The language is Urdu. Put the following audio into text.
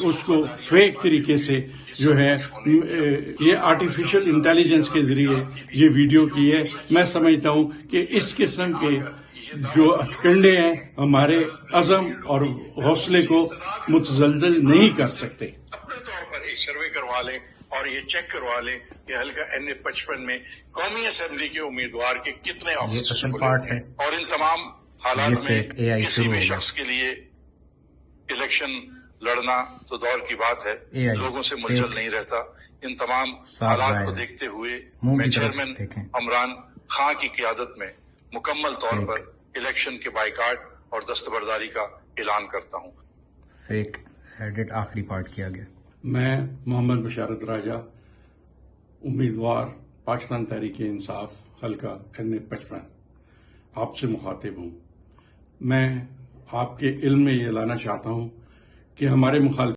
اس کو فیک طریقے سے جو ہے یہ آرٹیفیشل انٹیلیجنس کے ذریعے یہ ویڈیو کی ہے. میں سمجھتا ہوں کہ اس قسم کے جو ہتھکنڈے ہیں ہمارے عزم اور حوصلے کو متزلزل نہیں کر سکتے. اپنے طور پر ایک سروے کروا لیں اور یہ چیک کروا لیں کہ حلقہ NA-55 میں قومی اسمبلی کے امیدوار کے کتنے آفس ہیں، اور ان تمام حالات میں کسی بھی شخص کے لیے الیکشن لڑنا تو دور کی بات ہے، لوگوں سے ملجل نہیں رہتا. ان تمام حالات کو دیکھتے ہوئے میں چیئرمین عمران خان کی قیادت میں مکمل طور پر الیکشن کے بائیکاٹ اور دستبرداری کا اعلان کرتا ہوں. فیک ایڈٹ آخری پارٹ کیا گیا. میں محمد بشارت راجہ امیدوار پاکستان تحریک انصاف حلقہ NA-55 آپ سے مخاطب ہوں. میں آپ کے علم میں یہ لانا چاہتا ہوں کہ ہمارے مخالف